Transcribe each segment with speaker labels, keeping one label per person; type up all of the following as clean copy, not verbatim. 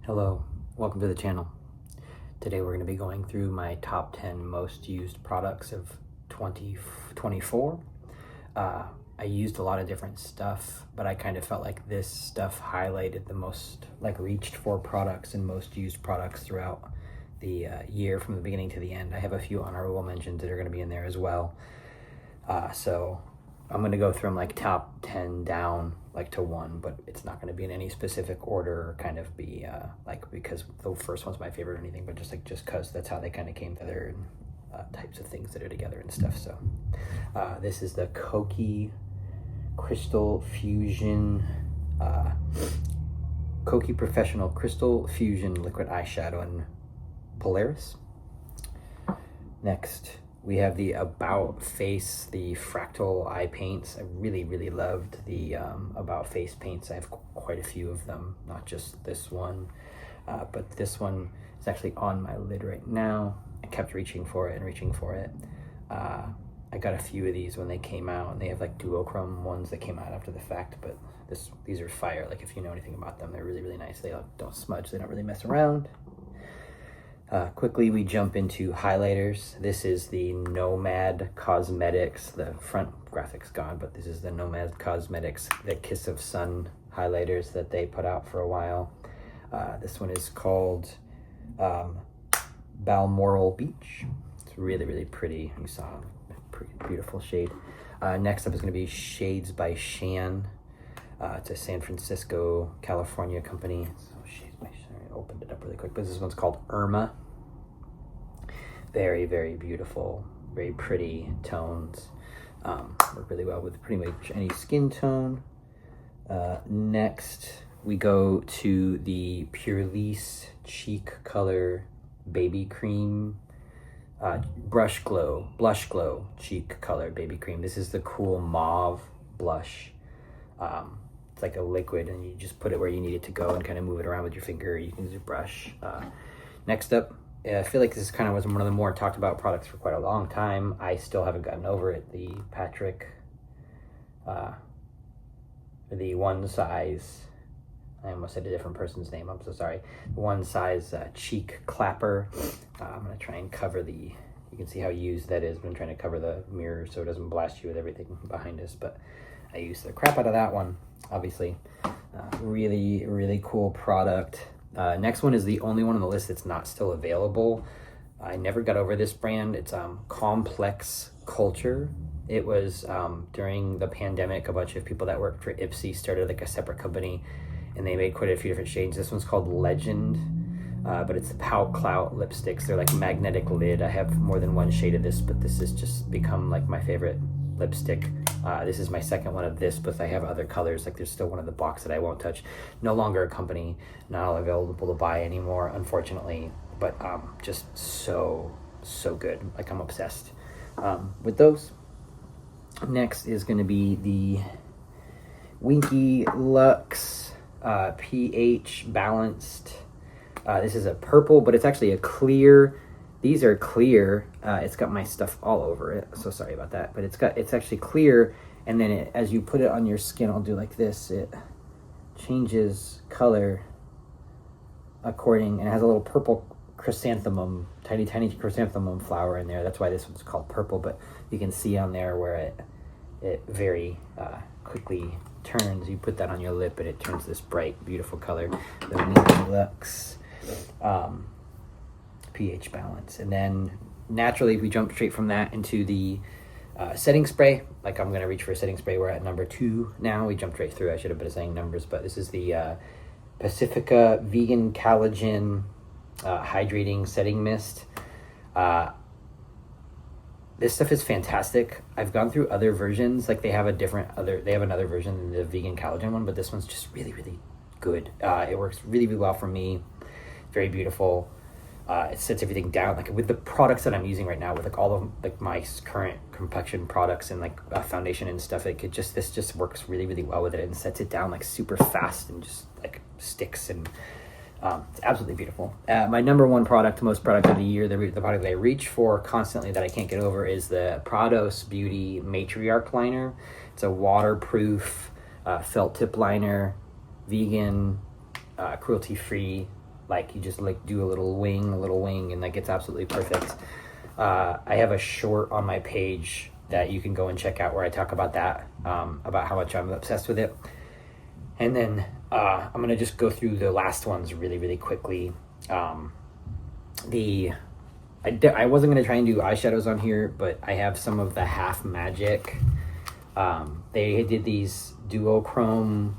Speaker 1: Hello, welcome to the channel. Today we're going to be going through my top 10 most used products of 2024. I used a lot of different stuff, but I kind of felt like this stuff highlighted the most, like reached for products and most used products throughout the year from the beginning to the end. I have a few honorable mentions that are going to be in there as well. So I'm going to go through them like top 10 down like to 1, but it's not going to be in any specific order or kind of be like because the first one's my favorite or anything, but just because that's how they kind of came together and types of things that are together and stuff. So this is the Koki Crystal Fusion Koki Professional Crystal Fusion Liquid Eyeshadow in Polaris. Next we have the About Face, the Fractal eye paints. I really loved the About Face paints. I have quite a few of them, not just this one, but this one is actually on my lid right now. I kept reaching for it. I got a few of these when they came out, and they have like duochrome ones that came out after the fact, but these are fire. Like if you know anything about them, they're really nice. They don't smudge, they don't really mess around. Quickly, we jump into highlighters. This is the Nomad Cosmetics. The front graphic's gone, but this is the Nomad Cosmetics, the Kiss of Sun highlighters that they put out for a while. This one is called Balmoral Beach. It's really pretty. You saw a pretty beautiful shade. Next up is going to be Shades by Shan. It's a San Francisco, California company. So Shades by Shan. I opened it up really quick, but this one's called Irma. Very beautiful, very pretty tones. Work really well with pretty much any skin tone. Next, we go to the Purlisse Cheek Color Baby Cream Blush Glow Cheek Color Baby Cream. This is the cool mauve blush. It's like a liquid, and you just put it where you need it to go and kind of move it around with your finger. You can use a brush. Next up, I feel like this kind of was one of the more talked about products for quite a long time. I still haven't gotten over it. The Patrick, the One Size, I almost said a different person's name, I'm so sorry. One Size Cheek Clapper. I'm going to try and cover you can see how used that is. I'm trying to cover the mirror so it doesn't blast you with everything behind us, but I used the crap out of that one, obviously. Really cool product. Next one is the only one on the list that's not still available. I never got over this brand. It's Complex Culture. It was during the pandemic, a bunch of people that worked for Ipsy started like a separate company, and they made quite a few different shades. This one's called Legend, but it's Pout Clout lipsticks. They're like magnetic lid. I have more than one shade of this, but this has just become like my favorite lipstick. This is my second one of this, but I have other colors. Like there's still one in the box that I won't touch. No longer a company, not available to buy anymore, unfortunately, but just so good. Like I'm obsessed with those. Next is going to be the Winky Lux pH Balanced. This is a purple, but it's actually a clear. These are clear. It's got my stuff all over it, so sorry about that. But it's actually clear, and then as you put it on your skin, I'll do like this. It changes color according, and it has a little purple chrysanthemum, tiny chrysanthemum flower in there. That's why this one's called purple. But you can see on there where it very quickly turns. You put that on your lip, and it turns this bright, beautiful color. The Winky Lux. pH balance. And then naturally we jump straight from that into the setting spray. Like I'm gonna reach for a setting spray. We're at number 2 now. We jumped right through. I should have been saying numbers, but this is the Pacifica Vegan Collagen Hydrating Setting Mist. This stuff is fantastic. I've gone through other versions. Like they have another version than the vegan collagen one, but this one's just really good. It works really well for me. Very beautiful. It sets everything down, like with the products that I'm using right now, with like all of like my current complexion products and like foundation and stuff. This just works really well with it, and sets it down like super fast and just like sticks, and it's absolutely beautiful. My number one product, most product of the year, the product that I reach for constantly that I can't get over is the Prados Beauty Matriarch Liner. It's a waterproof felt tip liner, vegan, cruelty-free Like you just like do a little wing, and like it's absolutely perfect. I have a short on my page that you can go and check out where I talk about that, about how much I'm obsessed with it. And then I'm gonna just go through the last ones really quickly. I wasn't gonna try and do eyeshadows on here, but I have some of the Half Magic. They did these duochrome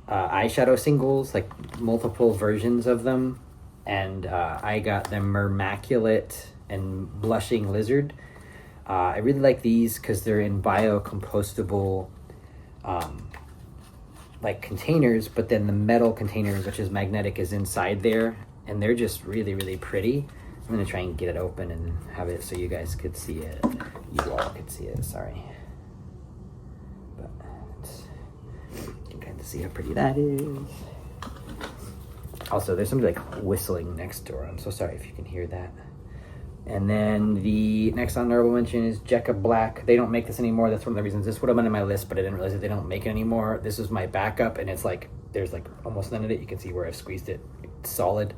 Speaker 1: eyeshadow singles, like multiple versions of them, and I got the Mermacculate and Blushing Lizard. I really like these because they're in biocompostable like containers, but then the metal container, which is magnetic, is inside there, and they're just really pretty. I'm gonna try and get it open and have it so you guys could see it. You all could see it, sorry. But you can kind of see how pretty that is. Also, there's somebody like whistling next door. I'm so sorry if you can hear that. And then the next honorable mention is Jecca Black. They don't make this anymore. That's one of the reasons this would have been on my list, but I didn't realize that they don't make it anymore. This is my backup, and it's like, there's like almost none of it. You can see where I've squeezed it. It's solid.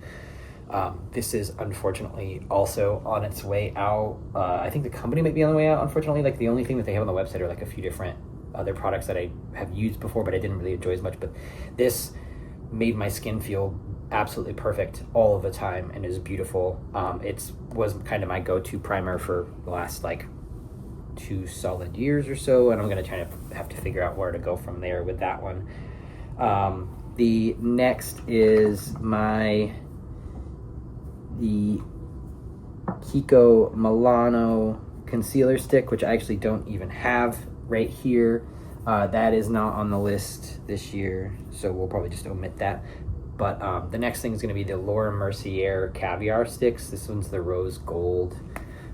Speaker 1: This is unfortunately also on its way out. I think the company might be on the way out, unfortunately. Like the only thing that they have on the website are like a few different other products that I have used before, but I didn't really enjoy as much. But this made my skin feel absolutely perfect all of the time and is beautiful. It was kind of my go-to primer for the last like 2 solid years or so, and I'm gonna try to have to figure out where to go from there with that one. The next is the Kiko Milano concealer stick, which I actually don't even have right here. That is not on the list this year, so we'll probably just omit that. But the next thing is going to be the Laura Mercier Caviar Sticks. This one's the rose gold.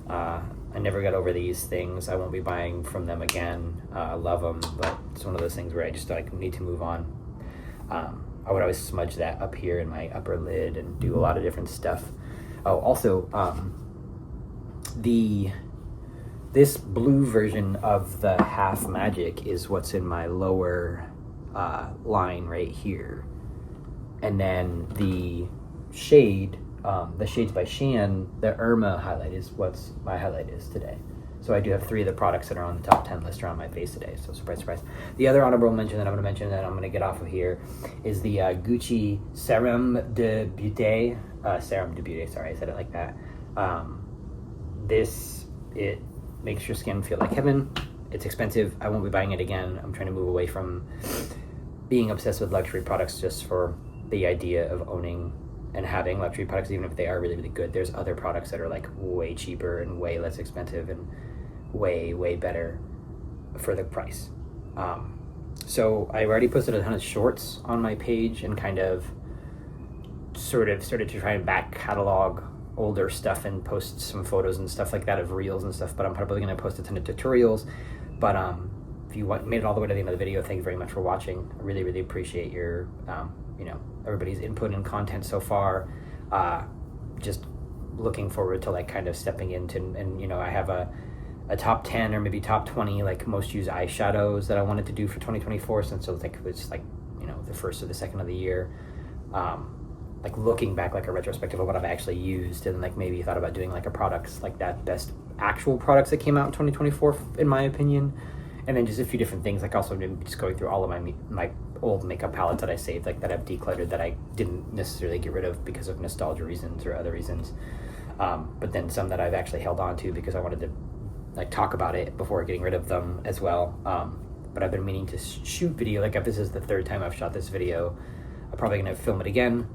Speaker 1: I never got over these things. I won't be buying from them again. I love them, but it's one of those things where I just like need to move on. I would always smudge that up here in my upper lid and do a lot of different stuff. Oh, also, this blue version of the Half Magic is what's in my lower line right here. And then the shades By Shan, the Irma highlight is what's my highlight is today. So I do have 3 of the products that are on the top 10 list are on my face today. So surprise. The other honorable mention that I'm going to mention that I'm going to get off of here is the Gucci Serum de Beauty. Sorry, I said it like that. It makes your skin feel like heaven. It's expensive. I won't be buying it again. I'm trying to move away from being obsessed with luxury products just for the idea of owning and having luxury products, even if they are really good. There's other products that are like way cheaper and way less expensive and way better for the price. So I already posted a ton of shorts on my page and kind of sort of started to try and back catalog older stuff and post some photos and stuff like that of reels and stuff, but I'm probably going to post a ton of tutorials. But if you made it all the way to the end of the video, thank you very much for watching. I really appreciate your everybody's input and content so far. Just looking forward to like kind of stepping into, and I have a top 10 or maybe top 20 like most used eyeshadows that I wanted to do for 2024, since it's like the first or the second of the year. Like looking back, like a retrospective of what I've actually used, and like maybe thought about doing like a products like that, best actual products that came out in 2024 in my opinion. And then just a few different things, like also just going through all of my old makeup palettes that I saved, like that I've decluttered, that I didn't necessarily get rid of because of nostalgia reasons or other reasons. But then some that I've actually held on to because I wanted to like talk about it before getting rid of them as well. But I've been meaning to shoot video. Like if this is the 3rd time I've shot this video, I'm probably gonna film it again.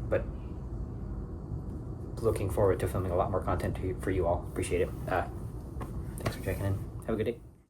Speaker 1: But looking forward to filming a lot more content for you all. Appreciate it. Thanks for checking in. Have a good day.